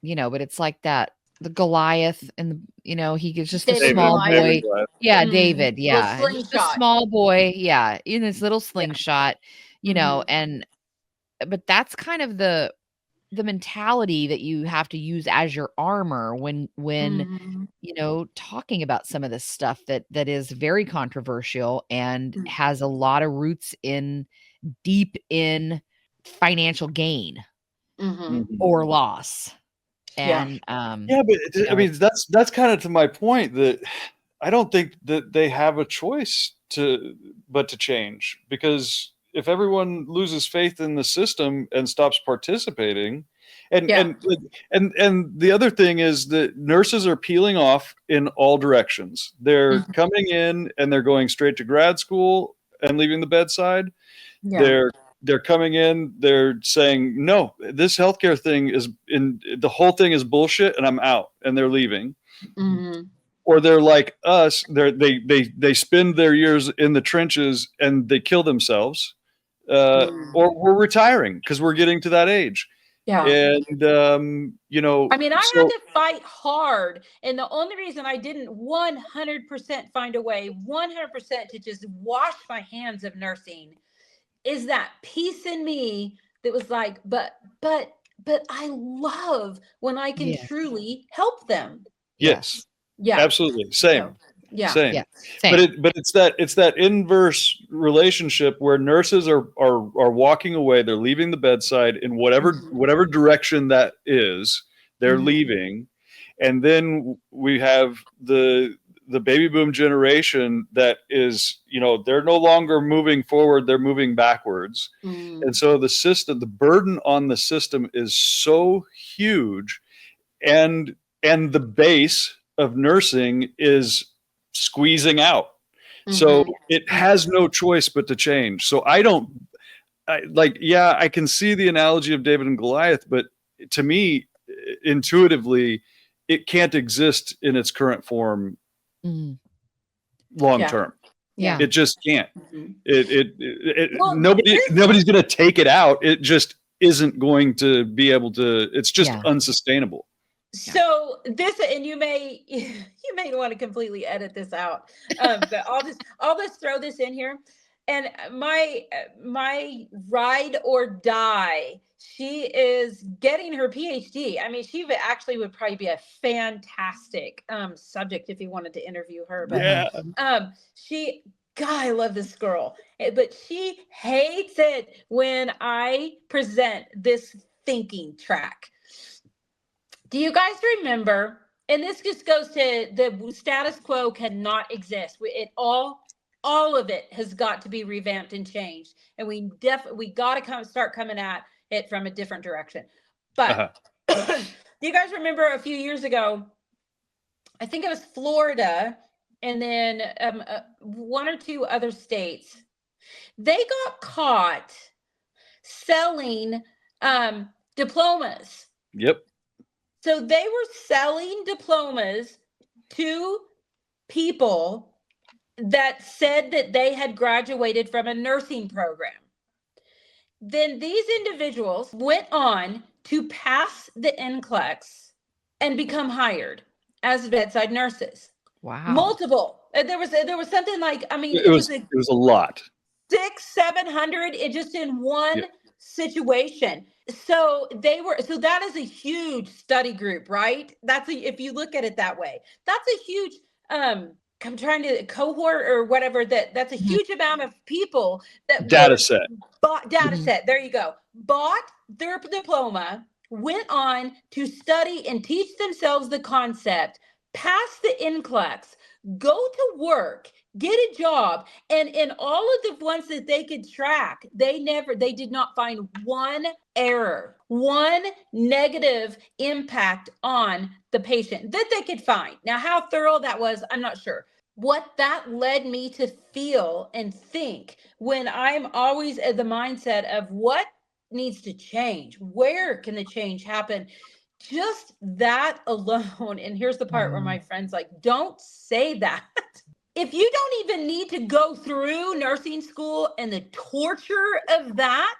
but it's like that, the Goliath and, he is just a David small Goliath. boy. Yeah, Mhm. David. Little Yeah. Just a slingshot. small boy. Yeah. In his little slingshot, Mhm. but that's kind of the mentality that you have to use as your armor when, Mhm. talking about some of this stuff that is very controversial and Mhm. has a lot of roots deep in financial gain Mhm. or loss. Yeah. And, Yeah, but I mean, that's kind of to my point that I don't think that they have a choice but to change, because if everyone loses faith in the system and stops participating, and Yeah. and the other thing is that nurses are peeling off in all directions. They're Mhm. coming in and they're going straight to grad school and leaving the bedside. Yeah. They're coming in, they're saying, no, this healthcare thing the whole thing is bullshit and I'm out, and they're leaving. Mhm. Or they're like us, they spend their years in the trenches and they kill themselves. Mhm. Or we're retiring because we're getting to that age. Yeah. And I mean, I had so to fight hard. And the only reason I didn't 100% find a way, 100% to just wash my hands of nursing, is that piece in me that was like, but I love when I can yes, truly help them. yes, Yeah. absolutely, So, yeah. same. yes, same. But it's that inverse relationship where nurses are walking away, they're leaving the bedside in Mhm. whatever direction that is, they're Mhm. leaving. And then we have the baby boom generation that is, they're no longer moving forward, they're moving backwards. And Mhm. so the burden on the system is so huge, and the base of nursing is squeezing out. So Mhm. it has no choice but to change. So yeah, I can see the analogy of David and Goliath, but to me, intuitively, it can't exist in its current form Mhm. long Yeah. term. Yeah. It just can't. Mhm. Well, Nobody's going to take it out. It just isn't going to be able to. It's just Yeah. unsustainable. so this, and you may you may want to completely edit this out, but I'll just throw this in here. And my ride or die, she is getting her PhD. I mean, actually would probably be a fantastic subject if you wanted to interview her. But Yeah. she, God, I love this girl. But she hates it when I present this thinking track. Do you guys remember? And this just goes to the status quo cannot exist. All of it has got to be revamped and changed, and we got to start coming at it from a different direction. But Uh-huh. do you guys remember a few years ago? I think it was Florida, and then one or two other states. They got caught selling diplomas. Yep. So they were selling diplomas to people that said that they had graduated from a nursing program. Then these individuals went on to pass the NCLEX and become hired as bedside nurses. Wow. Multiple. There was something like, I mean, It it was was a it was a lot. 600-700 just in one Yeah. situation. So that is a huge study group, right? If you look at it that way, that's a huge I'm trying to cohort or whatever, that's a huge amount of people that Data were set. bought data Mhm. set. There you go. Bought their diploma, went on to study and teach themselves the concept, pass the NCLEX, go to work, get a job, and in all of the ones that they could track, they did not find one error, one negative impact on the patient that they could find. Now, how thorough that was, I'm not sure. What that led me to feel and think, when I'm always at the mindset of what needs to change, where can the change happen, just that alone. And here's the part where my friend's like, don't say that. If you don't even need to go through nursing school and the torture of that,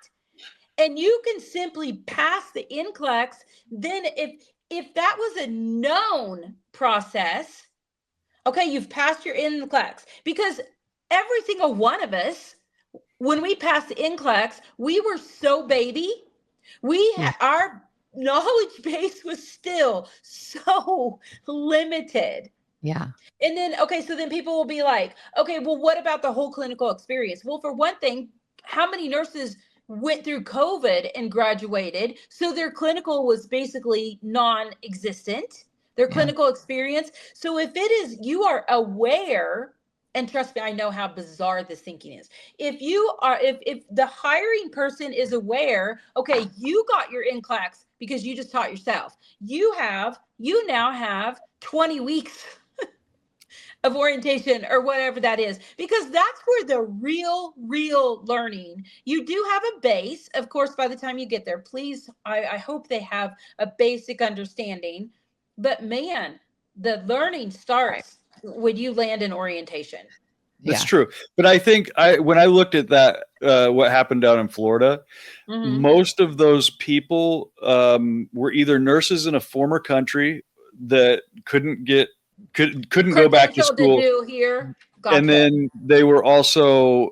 and you can simply pass the NCLEX, then if that was a known process, okay, you've passed your NCLEX. Because every single one of us, when we passed the NCLEX, we were so baby. Our knowledge base was still so limited. Yeah. And then, okay, so then people will be like, okay, well, what about the whole clinical experience? Well, for one thing, how many nurses went through COVID and graduated? So their clinical was basically non-existent, their Yeah. clinical experience. So if it is, you are aware, and trust me, I know how bizarre this thinking is. If you are, if the hiring person is aware, okay, you got your NCLEX because you just taught yourself. You now have 20 weeks of orientation or whatever that is, because that's where the real learning. You do have a base, of course. By the time you get there, please, I hope they have a basic understanding, but man, the learning starts when you land in orientation. That's true. But I think when I looked at that, what happened down in Florida, most of those people were either nurses in a former country that couldn't go back to school to do here. Gotcha. And then they were also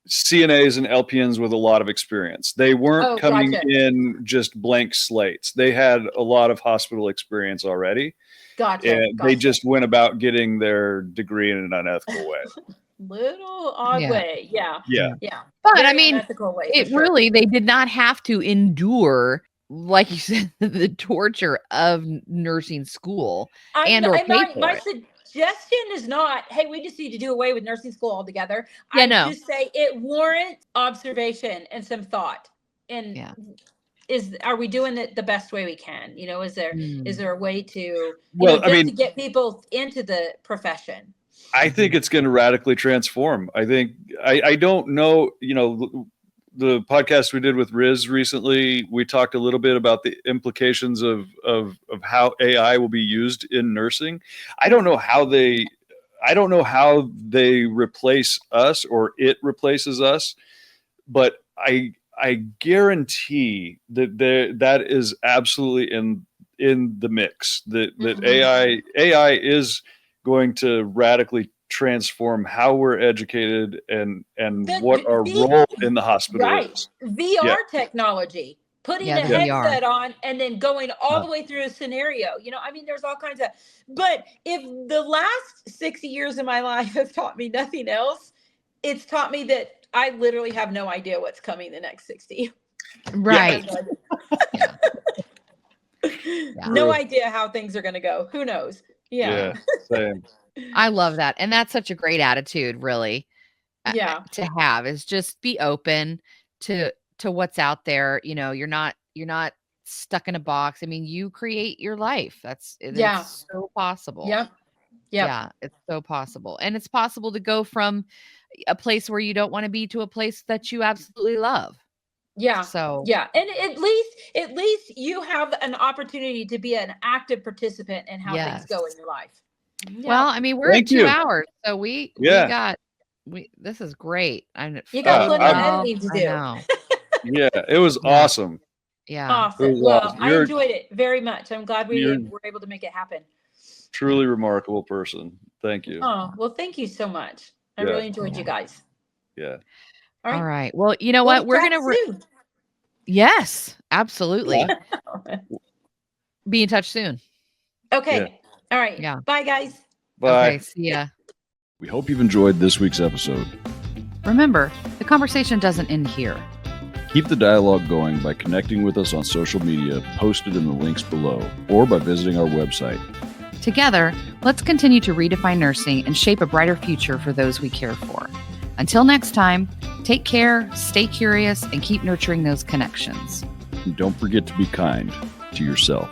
CNAs and LPNs with a lot of experience. They weren't coming in just blank slates. They had a lot of hospital experience already. Gotcha. And they just went about getting their degree in an unethical way. Little odd way. Yeah. But very I mean, unethical way, it sure. really, they did not have to endure, like you said, the torture of nursing school or pay for my it. suggestion is not, hey, we just need to do away with nursing school altogether. Yeah, no. just say it warrants observation and some thought. And are we doing it the best way we can? Is there a way to, to get people into the profession? I think it's going to radically transform. I think, I don't know, the podcast we did with Riz recently, we talked a little bit about the implications of how AI will be used in nursing. I don't know how they replace us or it replaces us, but I guarantee that is absolutely in the mix. That AI is going to radically transform how we're educated and what our role in the hospital is. VR technology, putting a headset on and then going all the way through a scenario. There's all kinds of, but if the last 60 years of my life have taught me nothing else, it's taught me that I literally have no idea what's coming the next 60. Right. No idea how things are going to go. Who knows? Yeah. Same. I love that. And that's such a great attitude, really. To have, is just be open to what's out there. You're not stuck in a box. I mean, you create your life. It's so possible. Yeah, it's so possible. And it's possible to go from a place where you don't want to be to a place that you absolutely love. So and at least you have an opportunity to be an active participant in how things go in your life. Well, I mean, we're at 2 hours, so we got this is great. You got plenty of editing to do. Yeah, it was awesome. Yeah. Awesome. Well, I enjoyed it very much. I'm glad we were able to make it happen. Truly remarkable person. Thank you. Oh, well, thank you so much. I really enjoyed you guys. Yeah. All right. Well, you know what? We're going to yes, absolutely. Be in touch soon. Okay. All right. Bye, guys. Bye. Okay, see ya. We hope you've enjoyed this week's episode. Remember, the conversation doesn't end here. Keep the dialogue going by connecting with us on social media posted in the links below or by visiting our website. Together, let's continue to redefine nursing and shape a brighter future for those we care for. Until next time, take care, stay curious, and keep nurturing those connections. And don't forget to be kind to yourself.